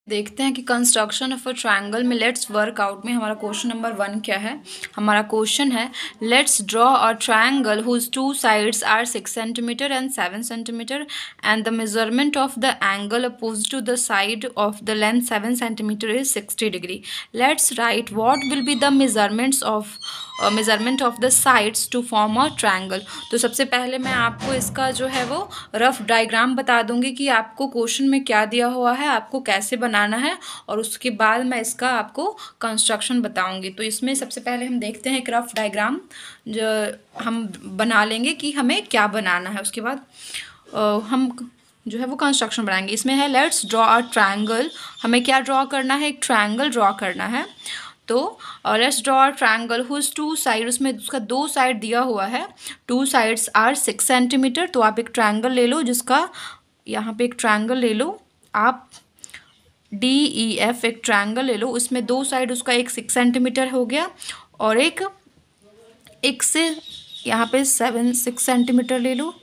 देखते हैं कि कंस्ट्रक्शन ऑफ अ ट्रायंगल में लेट्स वर्क आउट में हमारा क्वेश्चन नंबर 1 क्या है। हमारा क्वेश्चन है let's draw a triangle whose two sides are 6 centimetre and 7 centimetre and the measurement of the angle oppose to the side of the length 7 centimetre is 60 degree. Let's write what will be the measurement of the sides to form a triangle. तो सबसे पहले मैं आपको इसका जो है वो rough diagram बता दूंगी कि आपको क्वेश्चन में क्या दिया हुआ है, आपको कैसे बनाना है, और उसके बाद मैं इसका आपको कंस्ट्रक्शन बताऊंगी। तो इसमें सबसे पहले हम देखते हैं एक रफ डायग्राम जो हम बना लेंगे कि हमें क्या बनाना है। उसके बाद हम जो है वो कंस्ट्रक्शन बनाएंगे। इसमें है लेट्स ड्रॉ अ ट्रायंगल। हमें क्या ड्रॉ करना है? एक ट्रायंगल ड्रॉ करना है। तो let's draw a triangle whose two side, उसमें उसका 2 साइड दिया हुआ है। 2 साइड्स आर 6 सेंटीमीटर। तो आप एक ट्रायंगल ले लो जिसका, यहाँ पे एक ट्रायंगल ले लो आप, DEF एक ट्रायंगल ले लो, उसमें 2 साइड उसका एक 6 सेंटीमीटर हो गया और एक से यहाँ पे 6 सेंटीमीटर ले लो,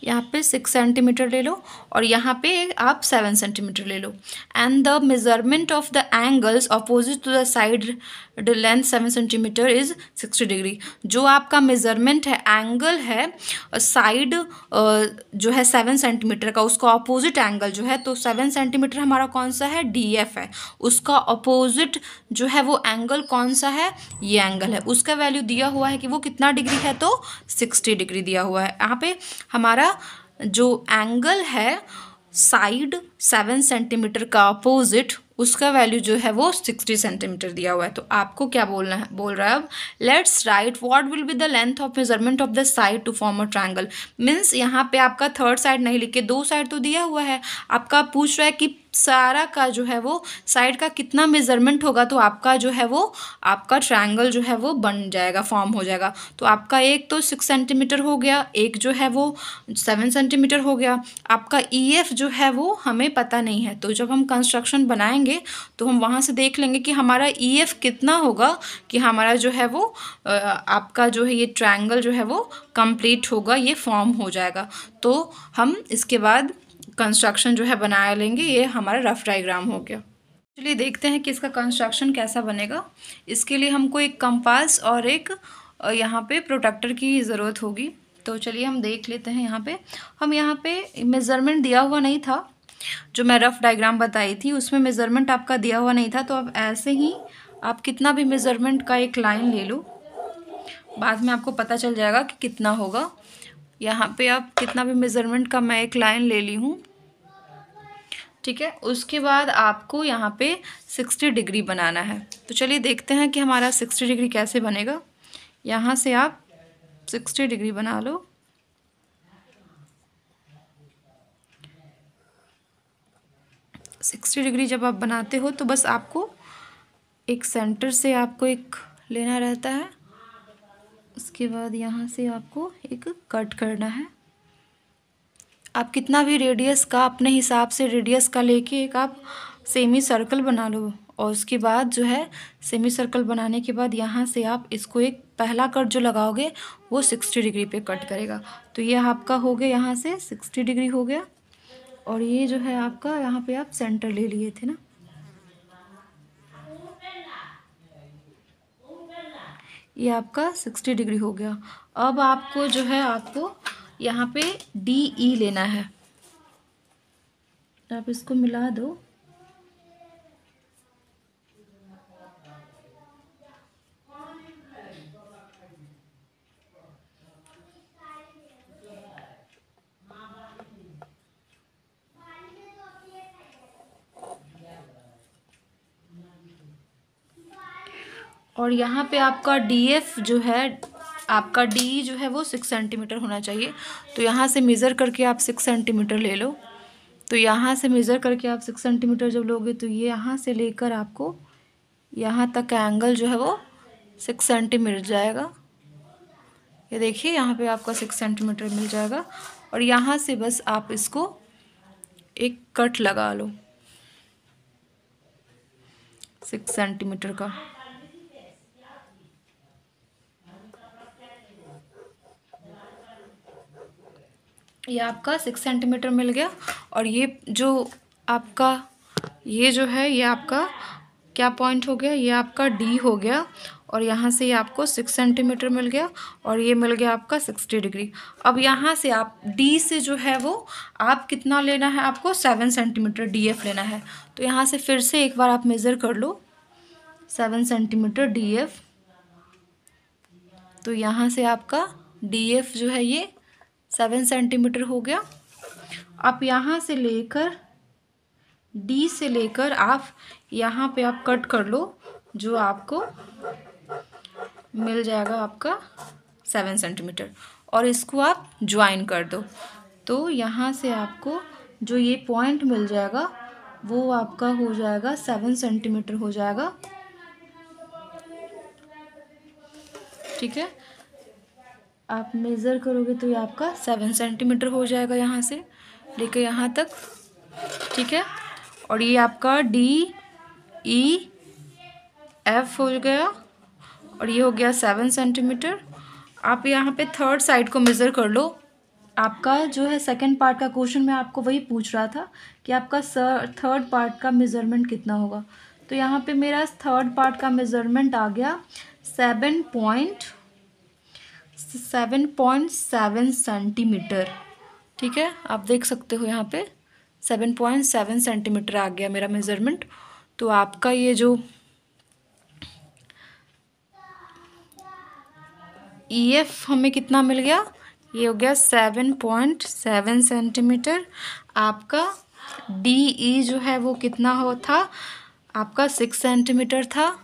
यहाँ पे 6 सेंटीमीटर ले लो और यहाँ पे आप 7 सेंटीमीटर ले लो। And the measurement of the angles opposite to the side the length 7 centimetre is 60 degree. जो आपका मेजरमेंट है, एंगल है साइड जो है 7 सेंटीमीटर का, उसका अपोजिट एंगल जो है, तो 7 सेंटीमीटर हमारा कौन सा है? DF है। उसका अपोजिट जो है वो एंगल कौन सा है? ये एंगल है। उसका वैल्यू दिया हुआ है कि वो कितना डिग्री है, तो 60 डिग्री दिया हुआ है। यहाँ पे हमारा जो एंगल है साइड 7 सेंटीमीटर का अपोजिट, उसका वैल्यू जो है वो 60 सेंटीमीटर दिया हुआ है। तो आपको क्या बोलना है? बोल रहा है अब let's write what will be the length of measurement of the side to form a triangle. Means यहाँ पे आपका थर्ड साइड नहीं लिख के 2 साइड तो दिया हुआ है, आपका पूछ रहा है कि सारा का जो है वो साइड का कितना मेजरमेंट होगा, तो आपका जो है वो आपका ट्रायंगल जो है वो बन जाएगा, फॉर्म हो जाएगा। तो आपका एक तो 6 सेंटीमीटर हो गया, एक जो है वो 7 सेंटीमीटर हो गया। आपका EF जो है वो हमें पता नहीं है, तो जब हम कंस्ट्रक्शन बनाएंगे तो हम वहाँ से देख लेंगे कि हमारा EF कितना होगा, कि हमारा जो है वो आपका जो है ये ट्रायंगल जो है वो कंप्लीट होगा, ये फॉर्म हो जाएगा। तो हम इसके बाद कंस्ट्रक्शन जो है बना लेंगे। ये हमारा रफ डायग्राम हो गया। चलिए देखते हैं कि इसका कंस्ट्रक्शन कैसा बनेगा। इसके लिए हमको एक कंपास और एक यहाँ पे प्रोटेक्टर की ज़रूरत होगी। तो चलिए हम देख लेते हैं। यहाँ पे मेज़रमेंट दिया हुआ नहीं था, जो मैं रफ डायग्राम बताई थी उसमें मेज़रमेंट आपका दिया हुआ नहीं था। तो अब ऐसे ही आप कितना भी मेज़रमेंट का एक लाइन ले लो, बाद में आपको पता चल जाएगा कि कितना होगा। यहाँ पे आप कितना भी मेज़रमेंट का मैं एक लाइन ले ली हूँ, ठीक है। उसके बाद आपको यहाँ पे 60 डिग्री बनाना है। तो चलिए देखते हैं कि हमारा 60 डिग्री कैसे बनेगा। यहाँ से आप 60 डिग्री बना लो। सिक्सटी डिग्री जब आप बनाते हो तो बस आपको एक सेंटर से आपको एक लेना रहता है, उसके बाद यहाँ से आपको एक कट करना है। आप कितना भी रेडियस का अपने हिसाब से रेडियस का लेके एक आप सेमी सर्कल बना लो, और उसके बाद जो है सेमी सर्कल बनाने के बाद यहाँ से आप इसको एक पहला कट जो लगाओगे वो 60 डिग्री पे कट करेगा। तो ये आपका हो गया, यहाँ से 60 डिग्री हो गया। और ये जो है आपका यहाँ पे आप सेंटर ले लिए थे ना, ये आपका 60 डिग्री हो गया। अब आपको जो है आपको यहाँ पे DE लेना है, आप इसको मिला दो। और यहाँ पे आपका DF जो है, आपका DE जो है वो 6 सेंटीमीटर होना चाहिए। तो यहाँ से मेज़र करके आप 6 सेंटीमीटर ले लो। तो यहाँ से मेज़र करके आप 6 सेंटीमीटर जब लोगे तो ये यहाँ से लेकर आपको यहाँ तक का एंगल जो है वो 6 सेंटीमीटर मिल जाएगा। ये देखिए यहाँ पे आपका 6 सेंटीमीटर मिल जाएगा। और यहाँ से बस आप इसको एक कट लगा लो 6 सेंटीमीटर का। ये आपका 6 सेंटीमीटर मिल गया। और ये जो आपका ये जो है ये आपका क्या पॉइंट हो गया, ये आपका डी हो गया। और यहाँ से ये आपको 6 सेंटीमीटर मिल गया और ये मिल गया आपका 60 डिग्री। अब यहाँ से आप डी से जो है वो आप कितना लेना है, आपको 7 सेंटीमीटर डी एफ लेना है। तो यहाँ से फिर से एक बार आप मेज़र कर लो 7 सेंटीमीटर डी एफ। तो यहाँ से आपका डी एफ जो है ये 7 सेंटीमीटर हो गया। आप यहाँ से लेकर डी से लेकर आप यहाँ पे आप कट कर लो, जो आपको मिल जाएगा आपका 7 सेंटीमीटर। और इसको आप ज्वाइन कर दो, तो यहाँ से आपको जो ये पॉइंट मिल जाएगा वो आपका हो जाएगा 7 सेंटीमीटर हो जाएगा। ठीक है, आप मेज़र करोगे तो ये आपका 7 सेंटीमीटर हो जाएगा यहाँ से लेकर यहाँ तक। ठीक है, और ये आपका डी ई एफ हो गया और ये हो गया 7 सेंटीमीटर। आप यहाँ पे थर्ड साइड को मेज़र कर लो। आपका जो है सेकंड पार्ट का क्वेश्चन में आपको वही पूछ रहा था कि आपका थर्ड पार्ट का मेज़रमेंट कितना होगा। तो यहाँ पे मेरा थर्ड पार्ट का मेज़रमेंट आ गया 7.7 सेंटीमीटर। ठीक है, आप देख सकते हो यहाँ पे 7.7 सेंटीमीटर आ गया मेरा मेज़रमेंट। तो आपका ये जो EF हमें कितना मिल गया, ये हो गया 7.7 सेंटीमीटर। आपका DE जो है वो कितना हो था, आपका 6 सेंटीमीटर था।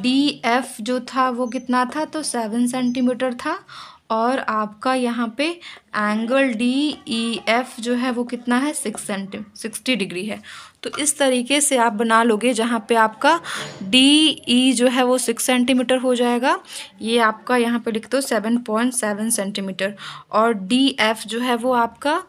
DF जो था वो कितना था, तो 7 सेंटीमीटर था। और आपका यहाँ पे एंगल DEF जो है वो कितना है, 60 डिग्री है। तो इस तरीके से आप बना लोगे, जहाँ पे आपका DE जो है वो 6 सेंटीमीटर हो जाएगा। ये आपका यहाँ पे लिख दो 7.7 सेंटीमीटर। और DF जो है वो आपका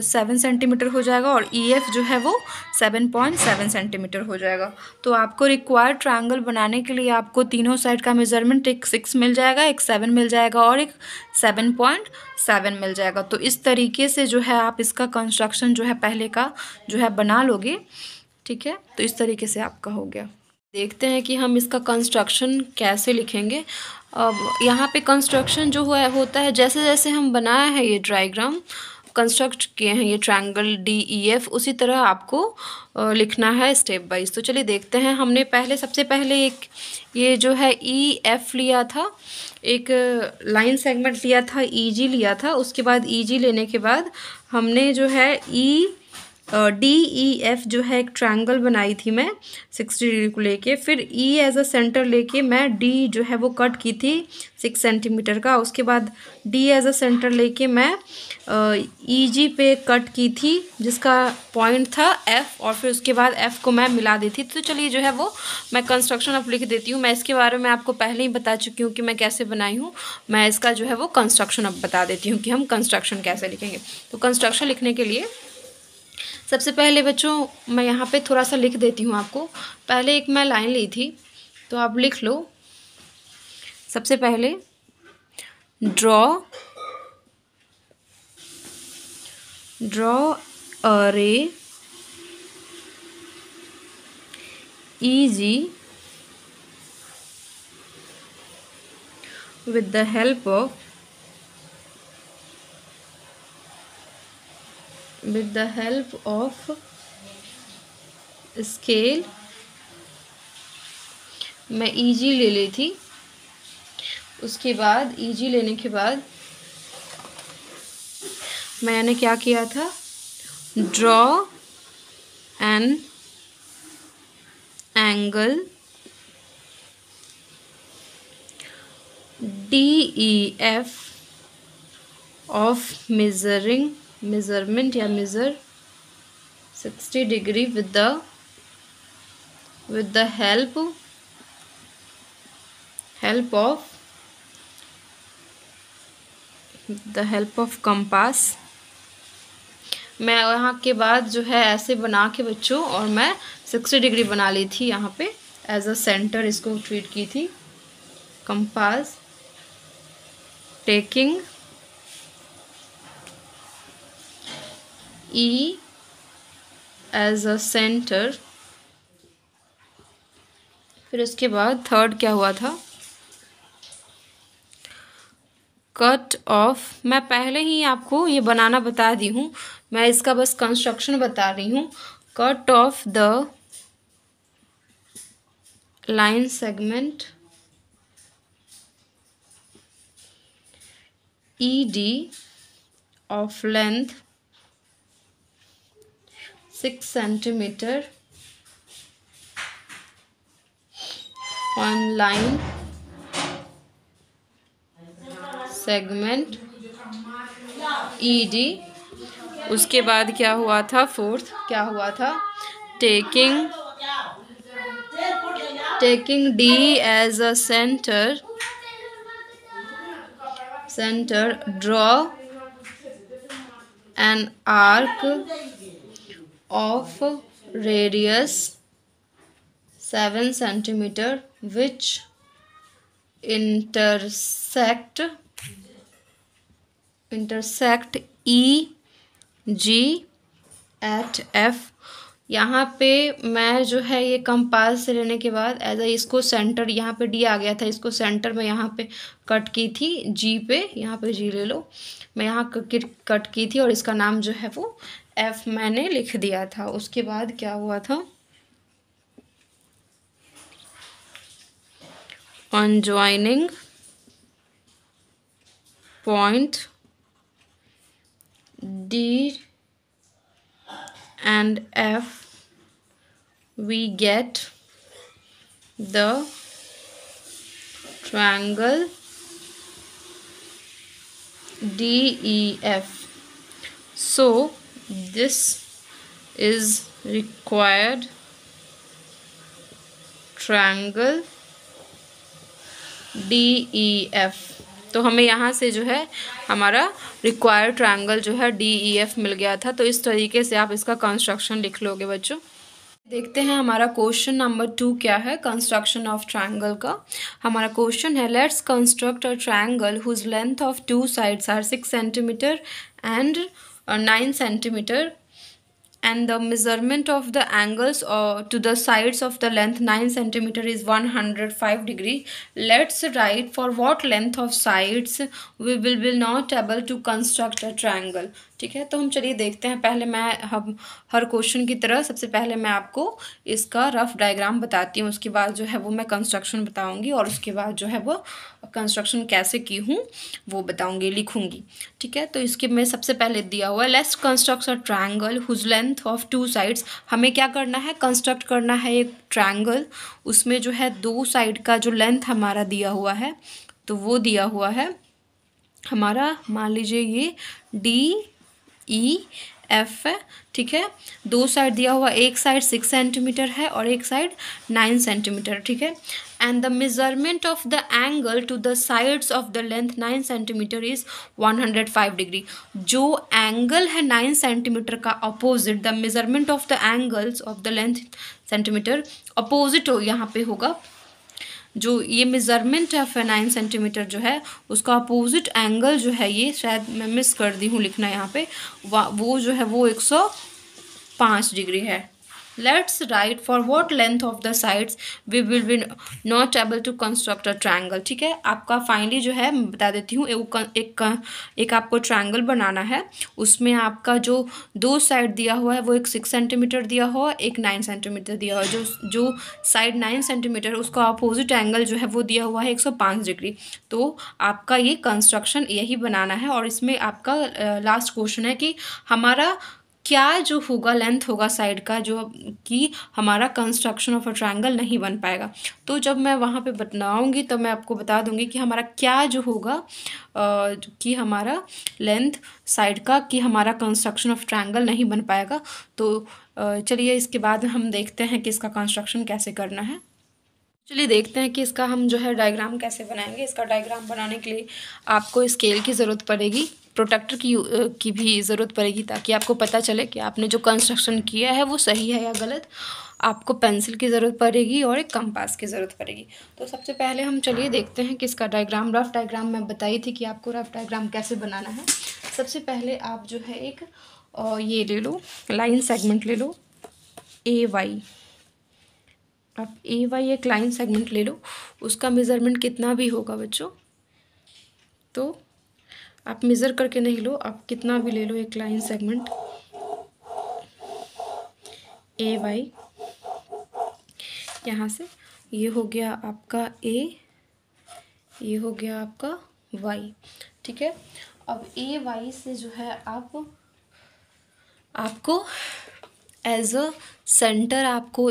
7 सेंटीमीटर हो जाएगा और EF जो है वो 7.7 सेंटीमीटर हो जाएगा। तो आपको रिक्वायर्ड ट्रायंगल बनाने के लिए आपको तीनों साइड का मेज़रमेंट, एक 6 मिल जाएगा, एक 7 मिल जाएगा और एक 7.7 मिल जाएगा। तो इस तरीके से जो है आप इसका कंस्ट्रक्शन जो है पहले का जो है बना लोगे। ठीक है, तो इस तरीके से आपका हो गया। देखते हैं कि हम इसका कंस्ट्रक्शन कैसे लिखेंगे। अब यहाँ पे कंस्ट्रक्शन जो होता है, जैसे जैसे हम बनाया है ये डायग्राम कंस्ट्रक्ट किए हैं ये ट्रायंगल DEF, उसी तरह आपको लिखना है स्टेप वाइज। तो चलिए देखते हैं। हमने सबसे पहले एक ये जो है EF लिया था, एक लाइन सेगमेंट लिया था, EG लिया था। उसके बाद EG लेने के बाद हमने जो है DEF जो है एक ट्रायंगल बनाई थी मैं 60 डिग्री को लेके। फिर E एज अ सेंटर लेके मैं D जो है वो कट की थी 6 सेंटीमीटर का। उसके बाद D एज अ सेंटर लेके मैं EG पे कट की थी जिसका पॉइंट था F, और फिर उसके बाद F को मैं मिला दी थी। तो चलिए जो है वो मैं कंस्ट्रक्शन अब लिख देती हूँ। मैं इसके बारे में आपको पहले ही बता चुकी हूँ कि मैं कैसे बनाई हूँ। मैं इसका जो है वो कंस्ट्रक्शन अब बता देती हूँ कि हम कंस्ट्रक्शन कैसे लिखेंगे। तो कंस्ट्रक्शन लिखने के लिए सबसे पहले बच्चों मैं यहाँ पे थोड़ा सा लिख देती हूँ आपको। पहले एक मैं लाइन ली थी, तो आप लिख लो। सबसे पहले ड्रॉ अ रे EG with the help of scale. मैं EG ले ली थी। उसके बाद EG लेने के बाद मैंने क्या किया था, draw an angle DEF of measurement या measure 60 degree with the help of compass। मैं यहाँ के बाद जो है ऐसे बना के बच्चों, और मैं 60 डिग्री बना ली थी यहाँ पे एज अ सेंटर, इसको ट्रीट की थी। Compass taking E as a center। फिर उसके बाद थर्ड क्या हुआ था, कट ऑफ। मैं पहले ही आपको ये बनाना बता दी हूँ, मैं इसका बस कंस्ट्रक्शन बता रही हूँ। Cut off the line segment ED of length 6 centimeter on line segment ED। उसके बाद क्या हुआ था, फोर्थ क्या हुआ था, taking D as a center draw an arc of radius 7 centimeter which intersect EG at F। यहाँ पे मैं जो है ये कंपास से लेने के बाद एज ए इसको सेंटर, यहाँ पे D आ गया था, इसको सेंटर में यहाँ पे कट की थी G पे, यहाँ पे G ले लो, मैं यहाँ कट की थी और इसका नाम जो है वो F मैंने लिख दिया था। उसके बाद क्या हुआ था, on joining point D and F we get the triangle DEF। So this is required triangle DEF। तो हमें यहाँ से जो है हमारा रिक्वायर्ड ट्रायंगल जो है DEF मिल गया था। तो इस तरीके से आप इसका कंस्ट्रक्शन लिख लोगे बच्चों। देखते हैं हमारा क्वेश्चन नंबर 2 क्या है, कंस्ट्रक्शन ऑफ ट्रायंगल का। हमारा क्वेश्चन है, let's construct a triangle whose length of 2 sides are 6 centimetre and 9 centimetre and the measurement of the angles to the sides of the length 9 centimeter is 105 degree। Let's write for what length of sides we will be not able to construct a triangle। ठीक है, तो हम चलिए देखते हैं। पहले हम हर question की तरह सबसे पहले मैं आपको इसका रफ डायग्राम बताती हूँ, उसके बाद जो है वो मैं कंस्ट्रक्शन बताऊँगी और उसके बाद जो है वो कंस्ट्रक्शन कैसे की हूँ वो बताऊँगी, लिखूँगी। ठीक है, तो इसके में सबसे पहले दिया हुआ है, let's construct a triangle whose length of 2 sides. हमें क्या करना है, कंस्ट्रक्ट करना है एक ट्रायंगल, उसमें जो है 2 साइड का जो लेंथ हमारा दिया हुआ है, तो वो दिया हुआ है हमारा, मान लीजिए ये DEF है। ठीक है, 2 साइड दिया हुआ, एक साइड 6 सेंटीमीटर है और एक साइड 9 सेंटीमीटर। ठीक है, and the measurement of the angle to the sides of the length 9 centimetre is 105 degree. जो एंगल है 9 सेंटीमीटर का opposite, the measurement of the angles of the length centimetre opposite हो, यहाँ पे होगा जो ये मेज़रमेंट ऑफ 9 सेंटीमीटर जो है उसका अपोजिट एंगल जो है, ये शायद मैं मिस कर दी हूँ लिखना यहाँ पे, वो जो है वो 105 डिग्री है। Let's write for what length of the sides we will be not able to construct a triangle. ठीक है, आपका फाइनली जो है मैं बता देती हूँ, एक आपको ट्रायंगल बनाना है, उसमें आपका जो 2 साइड दिया हुआ है वो एक 6 सेंटीमीटर दिया हुआ, एक 9 सेंटीमीटर दिया हुआ है। जो साइड 9 सेंटीमीटर उसका अपोजिट एंगल जो है वो दिया हुआ है 105 डिग्री। तो आपका ये कंस्ट्रक्शन यही बनाना है और इसमें आपका लास्ट क्वेश्चन है कि हमारा क्या जो होगा लेंथ होगा साइड का, जो कि हमारा कंस्ट्रक्शन ऑफ अ ट्रायंगल नहीं बन पाएगा। तो जब मैं वहाँ पे बताऊँगी तब मैं आपको बता दूँगी कि हमारा क्या जो होगा कि हमारा लेंथ साइड का, कि हमारा कंस्ट्रक्शन ऑफ ट्रायंगल नहीं बन पाएगा। तो चलिए इसके बाद हम देखते हैं कि इसका कंस्ट्रक्शन कैसे करना है। चलिए देखते हैं कि इसका हम जो है डायग्राम कैसे बनाएंगे। इसका डायग्राम बनाने के लिए आपको स्केल की ज़रूरत पड़ेगी, प्रोट्रैक्टर की भी ज़रूरत पड़ेगी, ताकि आपको पता चले कि आपने जो कंस्ट्रक्शन किया है वो सही है या गलत। आपको पेंसिल की ज़रूरत पड़ेगी और एक कंपास की ज़रूरत पड़ेगी। तो सबसे पहले हम चलिए देखते हैं कि इसका डायग्राम, रफ डायग्राम मैं बताई थी कि आपको रफ डायग्राम कैसे बनाना है। सबसे पहले आप जो है एक और ये ले लो, लाइन सेगमेंट ले लो ए वाई। आप ए वाई एक लाइन सेगमेंट ले लो, उसका मेज़रमेंट कितना भी होगा बच्चों, तो आप मेज़र करके नहीं लो, आप कितना भी ले लो एक लाइन सेगमेंट ए वाई। यहाँ से ये हो गया आपका ए, ये हो गया आपका वाई, ठीक है। अब ए वाई से जो है आपको एज अ सेंटर आपको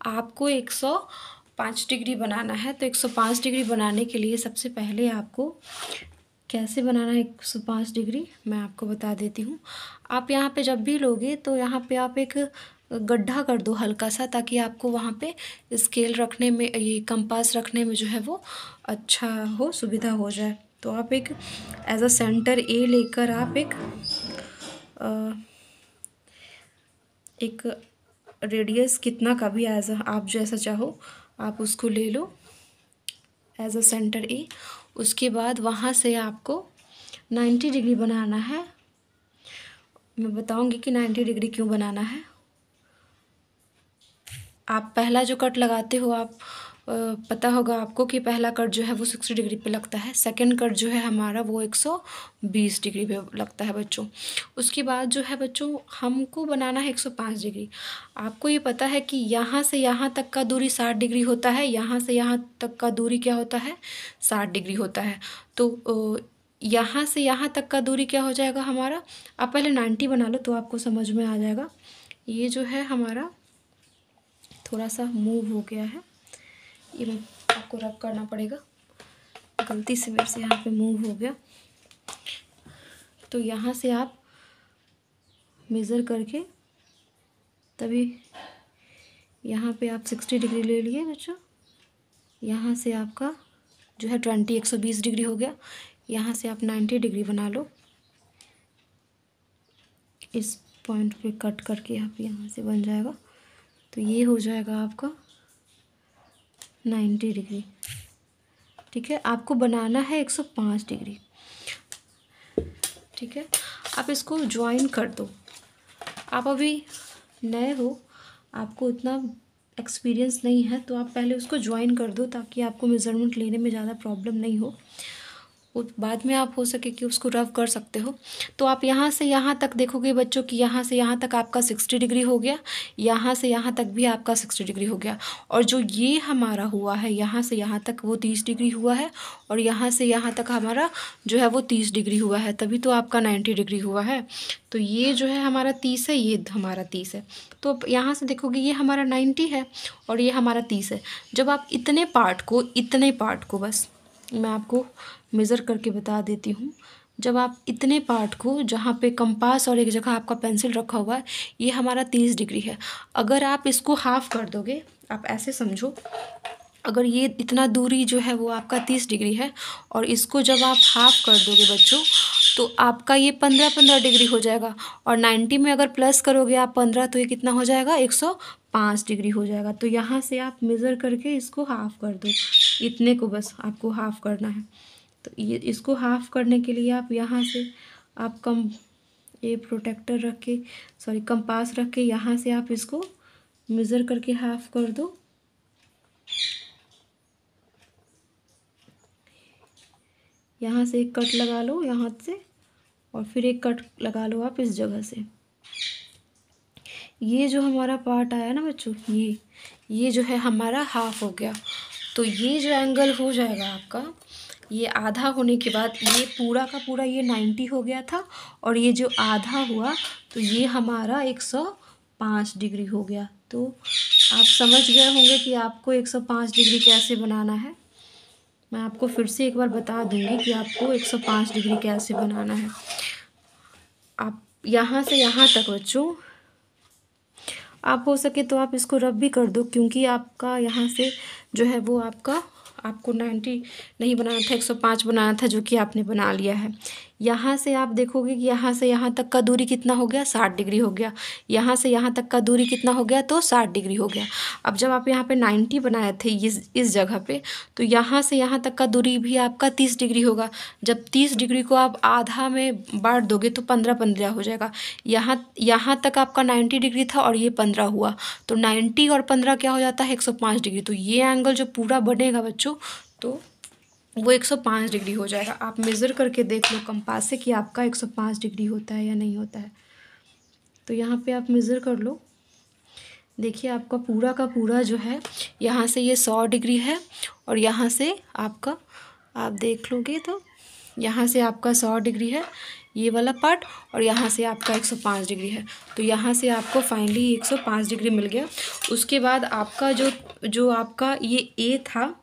आपको 105 डिग्री बनाना है। तो 105 डिग्री बनाने के लिए सबसे पहले आपको कैसे बनाना है 105 डिग्री मैं आपको बता देती हूँ। आप यहाँ पे जब भी लोगे तो यहाँ पे आप एक गड्ढा कर दो हल्का सा, ताकि आपको वहाँ पे स्केल रखने में, ये कंपास रखने में जो है वो अच्छा हो, सुविधा हो जाए। तो आप एक एज अ सेंटर ए लेकर आप एक रेडियस कितना का भी एज आप जैसा चाहो आप उसको ले लो एज अ सेंटर ए। उसके बाद वहाँ से आपको 90 डिग्री बनाना है। मैं बताऊंगी कि 90 डिग्री क्यों बनाना है। आप पहला जो कट लगाते हो, आप पता होगा आपको कि पहला कट जो है वो 60 डिग्री पे लगता है, सेकंड कट जो है हमारा वो 120 डिग्री पे लगता है बच्चों। उसके बाद जो है बच्चों हमको बनाना है 105 डिग्री। आपको ये पता है कि यहाँ से यहाँ तक का दूरी 60 डिग्री होता है, यहाँ से यहाँ तक का दूरी क्या होता है 60 डिग्री होता है। तो यहाँ से यहाँ तक का दूरी क्या हो जाएगा हमारा, आप पहले 90 बना लो तो आपको समझ में आ जाएगा। ये जो है हमारा थोड़ा सा मूव हो गया है, ये मैं आपको रब करना पड़ेगा, गलती से मेरे से यहाँ पे मूव हो गया। तो यहाँ से आप मेज़र करके तभी यहाँ पे आप 60 डिग्री ले लिए बच्चों। यहाँ से आपका जो है 120 डिग्री हो गया। यहाँ से आप 90 डिग्री बना लो, इस पॉइंट पे कट करके आप यहाँ से बन जाएगा। तो ये हो जाएगा आपका 90 डिग्री, ठीक है। आपको बनाना है 105 डिग्री, ठीक है। आप इसको ज्वाइन कर दो। आप अभी नए हो, आपको उतना एक्सपीरियंस नहीं है, तो आप पहले उसको ज्वाइन कर दो ताकि आपको मेज़रमेंट लेने में ज़्यादा प्रॉब्लम नहीं हो। बाद में आप हो सके कि उसको रब कर सकते हो। तो आप यहाँ से यहाँ तक देखोगे बच्चों कि यहाँ से यहाँ तक आपका 60 डिग्री हो गया, यहाँ से यहाँ तक भी आपका 60 डिग्री हो गया, और जो ये हमारा हुआ है यहाँ से यहाँ तक वो 30 डिग्री हुआ है, और यहाँ से यहाँ तक हमारा जो है वो 30 डिग्री हुआ है, तभी तो आपका 90 डिग्री हुआ है। तो ये जो है हमारा 30 है, ये हमारा 30 है। तो यहाँ से देखोगे ये हमारा 90 है और ये हमारा 30 है। जब आप इतने पार्ट को बस मैं आपको मेज़र करके बता देती हूँ। जब आप इतने पार्ट को, जहाँ पे कंपास और एक जगह आपका पेंसिल रखा हुआ है, ये हमारा 30 डिग्री है। अगर आप इसको हाफ़ कर दोगे, आप ऐसे समझो, अगर ये इतना दूरी जो है वो आपका 30 डिग्री है और इसको जब आप हाफ़ कर दोगे बच्चों, तो आपका ये 15 डिग्री हो जाएगा। और 90 में अगर प्लस करोगे आप 15, तो ये कितना हो जाएगा 105 डिग्री हो जाएगा। तो यहाँ से आप मेज़र करके इसको हाफ़ कर दो, इतने को बस आपको हाफ़ करना है। तो ये इसको हाफ़ करने के लिए आप यहाँ से आप प्रोटेक्टर रख के, कंपास रख के यहाँ से आप इसको मेज़र करके हाफ़ कर दो। यहाँ से एक कट लगा लो यहाँ से, और फिर एक कट लगा लो आप इस जगह से। ये जो हमारा पार्ट आया ना बच्चों, ये जो है हमारा हाफ़ हो गया। तो ये जो एंगल हो जाएगा आपका, ये आधा होने के बाद ये पूरा का पूरा ये 90 हो गया था, और ये जो आधा हुआ तो ये हमारा 105 डिग्री हो गया। तो आप समझ गए होंगे कि आपको 105 डिग्री कैसे बनाना है। मैं आपको फिर से एक बार बता दूंगी कि आपको 105 डिग्री कैसे बनाना है। आप यहाँ से यहाँ तक बच्चों, आप हो सके तो आप इसको रब भी कर दो, क्योंकि आपका यहाँ से जो है वो आपका आपको 90 नहीं बनाना था, 105 बनाना था, जो कि आपने बना लिया है। यहाँ से आप देखोगे कि यहाँ से यहाँ तक का दूरी कितना हो गया, 60 डिग्री हो गया। यहाँ से यहाँ तक का दूरी कितना हो गया, तो 60 डिग्री हो गया। अब जब आप यहाँ पे 90 बनाए थे इस जगह पे, तो यहाँ से यहाँ तक का दूरी भी आपका 30 डिग्री होगा। जब 30 डिग्री को आप आधा में बांट दोगे तो 15-15 हो जाएगा। यहाँ तक आपका 90 डिग्री था और ये 15 हुआ, तो 90 और 15 क्या हो जाता है, 105 डिग्री। तो ये एंगल जो पूरा बनेगा बच्चों, तो वो 105 डिग्री हो जाएगा। आप मेज़र करके देख लो कंपास से कि आपका 105 डिग्री होता है या नहीं होता है। तो यहाँ पे आप मेज़र कर लो। देखिए आपका पूरा का पूरा जो है, यहाँ से ये 100 डिग्री है और यहाँ से आपका, आप देख लोगे तो यहाँ से आपका 100 डिग्री है ये वाला पार्ट, और यहाँ से आपका 105 डिग्री है। तो यहाँ से आपको फाइनली 105 डिग्री मिल गया। उसके बाद आपका जो आपका ये ए था,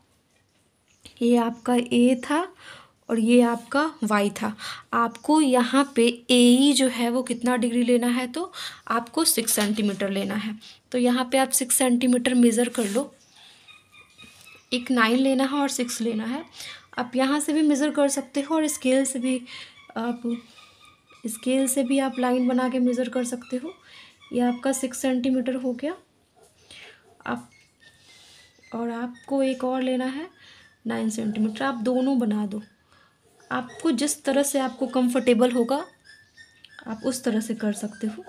ये आपका ए था और ये आपका वाई था। आपको यहाँ पे ए ई जो है वो कितना डिग्री लेना है, तो आपको 6 सेंटीमीटर लेना है। तो यहाँ पे आप 6 सेंटीमीटर मेज़र कर लो। एक 9 लेना है और 6 लेना है। आप यहाँ से भी मेज़र कर सकते हो और स्केल से भी आप लाइन बना के मेज़र कर सकते हो। ये आपका 6 सेंटीमीटर हो गया। और आपको एक और लेना है 9 सेंटीमीटर। आप दोनों बना दो, आपको जिस तरह से आपको कंफर्टेबल होगा आप उस तरह से कर सकते हो।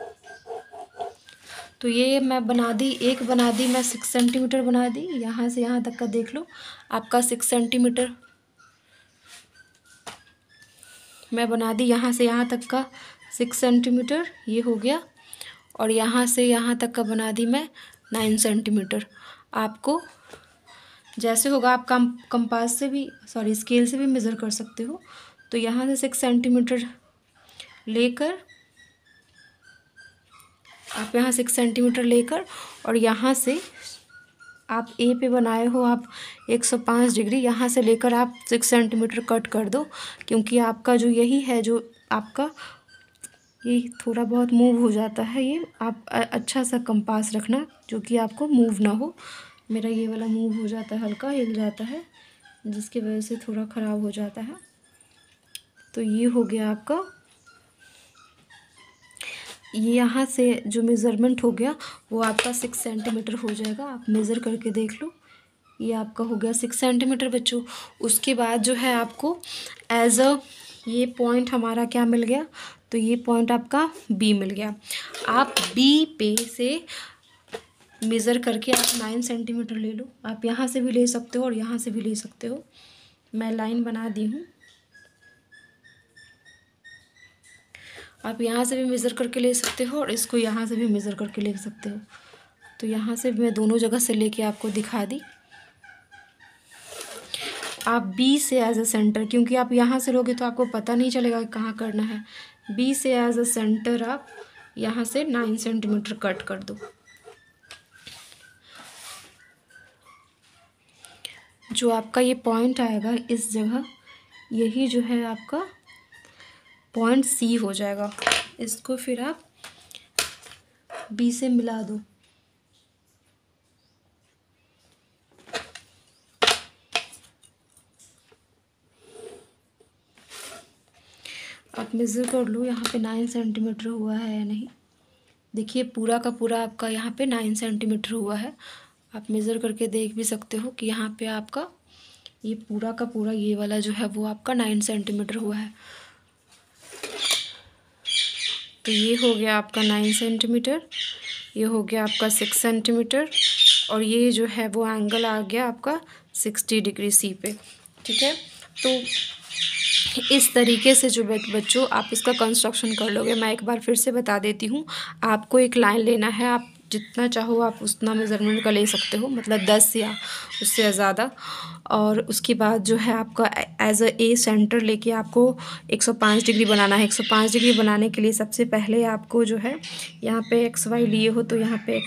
तो ये मैं बना दी, एक बना दी मैं 6 सेंटीमीटर बना दी। यहाँ से यहाँ तक का देख लो, आपका 6 सेंटीमीटर मैं बना दी। यहाँ से यहाँ तक का 6 सेंटीमीटर ये हो गया, और यहाँ से यहाँ तक का बना दी मैं 9 सेंटीमीटर। आपको जैसे होगा आप कंपास से भी स्केल से भी मेज़र कर सकते हो। तो यहाँ से 6 सेंटीमीटर लेकर आप यहाँ 6 सेंटीमीटर लेकर, और यहाँ से आप ए पे बनाए हो आप 105 डिग्री, यहाँ से लेकर आप 6 सेंटीमीटर कट कर दो, क्योंकि आपका जो यही है, जो आपका ये थोड़ा बहुत मूव हो जाता है। ये आप अच्छा सा कंपास रखना जो कि आपको मूव ना हो। मेरा ये वाला मूव हो जाता है, हल्का हिल जाता है, जिसकी वजह से थोड़ा ख़राब हो जाता है। तो ये हो गया आपका, ये यहाँ से जो मेज़रमेंट हो गया वो आपका 6 सेंटीमीटर हो जाएगा। आप मेज़र करके देख लो, ये आपका हो गया 6 सेंटीमीटर बच्चों। उसके बाद जो है आपको एज अ ये पॉइंट हमारा क्या मिल गया, तो ये पॉइंट आपका बी मिल गया। आप बी पे से मेज़र करके आप 9 सेंटीमीटर ले लो। आप यहाँ से भी ले सकते हो और यहाँ से भी ले सकते हो। मैं लाइन बना दी हूँ, आप यहाँ से भी मेज़र करके ले सकते हो और इसको यहाँ से भी मेज़र करके ले सकते हो। तो यहाँ से मैं दोनों जगह से लेके आपको दिखा दी। आप बी से एज अ सेंटर, क्योंकि आप यहाँ से लोगे तो आपको पता नहीं चलेगा कहाँ करना है। बी से एज अ सेंटर आप यहाँ से 9 सेंटीमीटर कट कर दो। जो आपका ये पॉइंट आएगा इस जगह, यही जो है आपका पॉइंट सी हो जाएगा। इसको फिर आप बी से मिला दो। आप मेज़र कर लो यहाँ पे 9 सेंटीमीटर हुआ है या नहीं। देखिए पूरा का पूरा आपका यहाँ पे 9 सेंटीमीटर हुआ है। आप मेज़र करके देख भी सकते हो कि यहाँ पे आपका ये पूरा का पूरा ये वाला जो है वो आपका 9 सेंटीमीटर हुआ है। तो ये हो गया आपका 9 सेंटीमीटर, ये हो गया आपका 6 सेंटीमीटर, और ये जो है वो एंगल आ गया आपका 60 डिग्री सी पे। ठीक है, तो इस तरीके से जो बच्चों आप इसका कंस्ट्रक्शन कर लोगे। मैं एक बार फिर से बता देती हूँ। आपको एक लाइन लेना है, आप जितना चाहो आप उतना मेज़रमेंट का ले सकते हो, मतलब 10 या उससे ज़्यादा। और उसके बाद जो है आपका एज अ ए सेंटर लेके आपको 105 डिग्री बनाना है। 105 डिग्री बनाने के लिए सबसे पहले आपको जो है यहाँ पे एक्स वाई लिए हो तो यहाँ पे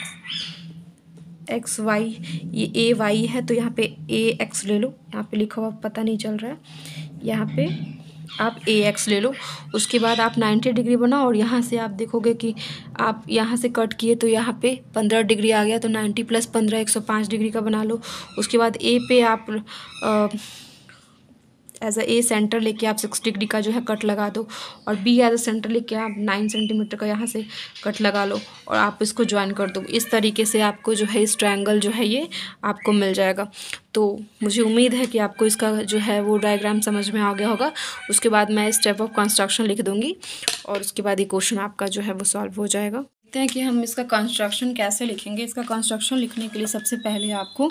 एक्स वाई, ये ए वाई है तो यहाँ पे ए एक्स ले लो। यहाँ पे लिखा हुआ पता नहीं चल रहा है, यहाँ पे आप AX ले लो। उसके बाद आप 90 डिग्री बनाओ और यहाँ से आप देखोगे कि आप यहाँ से कट किए तो यहाँ पे 15 डिग्री आ गया, तो 90 + 15 105 डिग्री का बना लो। उसके बाद A पे आप एज ए सेंटर लेके आप 6 डिग्री का जो है कट लगा दो, और B एज अ सेंटर लेके आप 9 सेंटीमीटर का यहाँ से कट लगा लो और आप इसको ज्वाइन कर दो। इस तरीके से आपको जो है इस ट्रायंगल जो है ये आपको मिल जाएगा। तो मुझे उम्मीद है कि आपको इसका जो है वो डायग्राम समझ में आ गया होगा। उसके बाद मैं स्टेप ऑफ कंस्ट्रक्शन लिख दूँगी और उसके बाद ये क्वेश्चन आपका जो है वो सॉल्व हो जाएगा। देखते हैं कि हम इसका कंस्ट्रक्शन कैसे लिखेंगे। इसका कंस्ट्रक्शन लिखने के लिए सबसे पहले आपको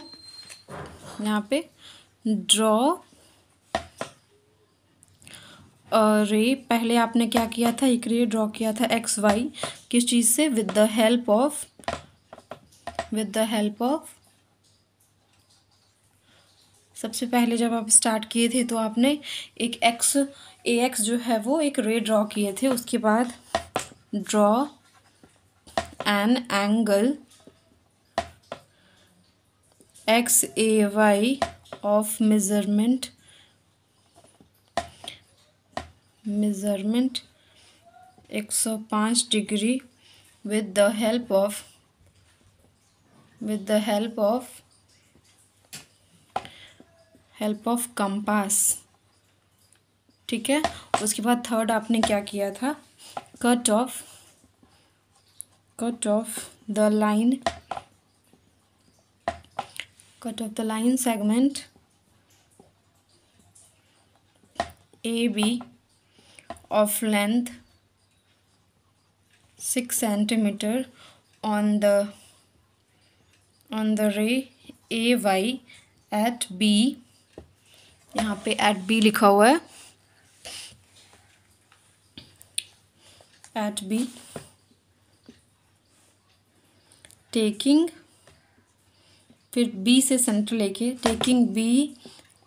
यहाँ पे ड्रॉ रे, पहले आपने क्या किया था, एक रे ड्रॉ किया था XY, किस चीज़ से, विद द हेल्प ऑफ सबसे पहले जब आप स्टार्ट किए थे तो आपने एक AX जो है वो एक रे ड्रॉ किए थे। उसके बाद draw an angle XAY of measurement 105 degree with the help of compass। ठीक है। उसके बाद थर्ड आपने क्या किया था, cut off the line segment AB of length 6 centimeter on the ray AY at B। यहाँ पे at B लिखा हुआ है, at B, taking, फिर B से सेंटर लेके taking B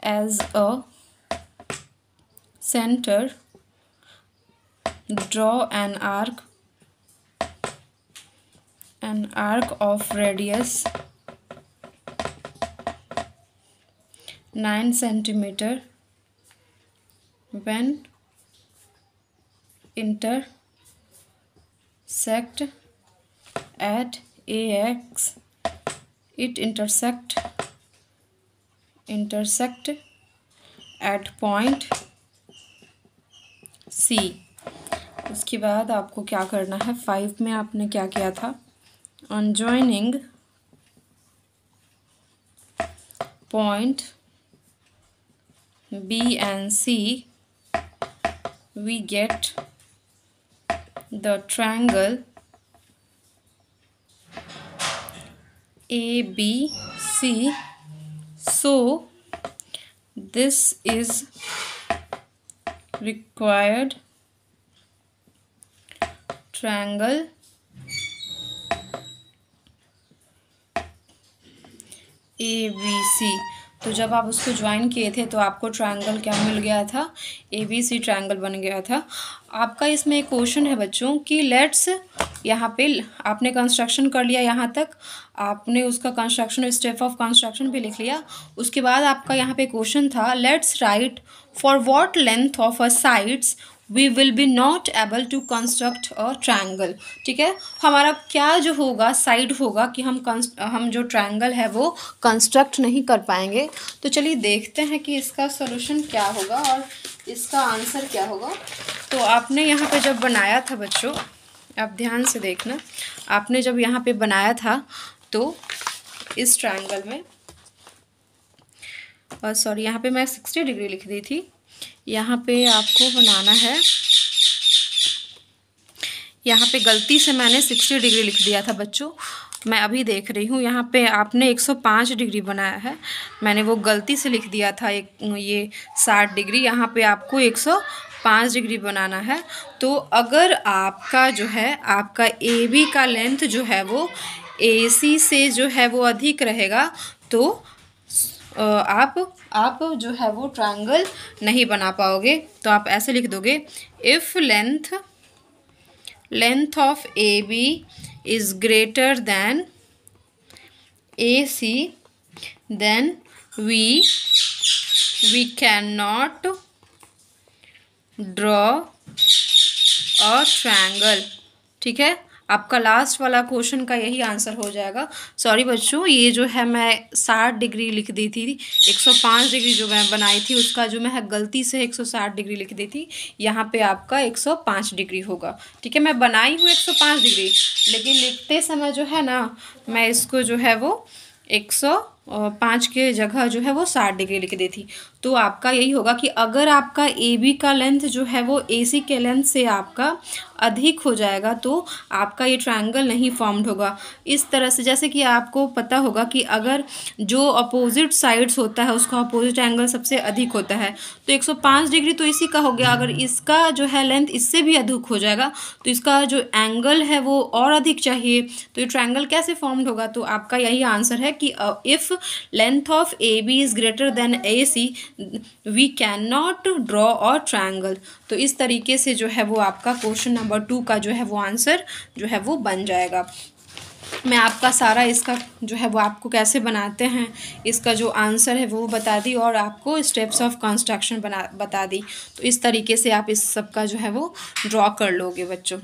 as a center, draw an arc of radius 9 centimeter when intersect at AX, it intersect at point C। उसके बाद आपको क्या करना है, 5 में आपने क्या किया था, on joining point B and C we get the triangle ABC। So this is required triangle ABC। तो जब आप उसको ज्वाइन किए थे तो आपको ट्रायंगल क्या मिल गया था, ABC ट्रायंगल बन गया था। आपका इसमें एक क्वेश्चन है बच्चों कि लेट्स, यहाँ पे आपने कंस्ट्रक्शन कर लिया, यहाँ तक आपने उसका कंस्ट्रक्शन स्टेप ऑफ कंस्ट्रक्शन भी लिख लिया। उसके बाद आपका यहाँ पे क्वेश्चन था, let's write for what length of a sides we will be not able to construct a triangle. ठीक है, हमारा क्या जो होगा साइड होगा कि हम जो ट्रायंगल है वो कंस्ट्रक्ट नहीं कर पाएंगे। तो चलिए देखते हैं कि इसका सॉल्यूशन क्या होगा और इसका आंसर क्या होगा। तो आपने यहाँ पे जब बनाया था बच्चों, आप ध्यान से देखना, आपने जब यहाँ पे बनाया था तो इस ट्रायंगल में, और सॉरी यहाँ पे मैं 60 डिग्री लिख दी थी, यहाँ पे आपको बनाना है, यहाँ पे गलती से मैंने 60 डिग्री लिख दिया था बच्चों। मैं अभी देख रही हूँ यहाँ पे आपने 105 डिग्री बनाया है, मैंने वो गलती से लिख दिया था ये 60 डिग्री, यहाँ पे आपको 105 डिग्री बनाना है। तो अगर आपका जो है आपका AB का लेंथ जो है वो AC से जो है वो अधिक रहेगा तो आप जो है वो ट्रायंगल नहीं बना पाओगे। तो आप ऐसे लिख दोगे, if length of AB is greater than AC then we can not draw a triangle. ठीक है, आपका लास्ट वाला क्वेश्चन का यही आंसर हो जाएगा। सॉरी बच्चों, ये जो है मैं 60 डिग्री लिख दी थी, 105 डिग्री जो मैं बनाई थी उसका जो मैं गलती से 160 डिग्री लिख दी थी, यहाँ पे आपका 105 डिग्री होगा। ठीक है, मैं बनाई हूँ 105 डिग्री, लेकिन लिखते समय जो है ना, मैं इसको जो है वो 105 के जगह जो है वो 60 डिग्री लिख दी थी। तो आपका यही होगा कि अगर आपका ए बी का लेंथ जो है वो ए सी के लेंथ से आपका अधिक हो जाएगा तो आपका ये ट्रायंगल नहीं फॉर्म्ड होगा। इस तरह से, जैसे कि आपको पता होगा कि अगर जो अपोजिट साइड्स होता है उसका अपोजिट एंगल सबसे अधिक होता है, तो 105 डिग्री तो इसी का हो गया। अगर इसका जो है लेंथ इससे भी अधिक हो जाएगा तो इसका जो एंगल है वो और अधिक चाहिए, तो ये ट्रायंगल कैसे फॉर्म्ड होगा? तो आपका यही आंसर है कि if length of A B is greater then A C we can not draw a triangle. तो इस तरीके से जो है वो आपका क्वेश्चन नंबर 2 का जो है वो आंसर जो है वो बन जाएगा। मैं आपका सारा इसका जो है वो आपको कैसे बनाते हैं इसका जो आंसर है वो बता दी, और आपको स्टेप्स ऑफ कंस्ट्रक्शन बता दी। तो इस तरीके से आप इस सब का जो है वो ड्रॉ कर लोगे बच्चों।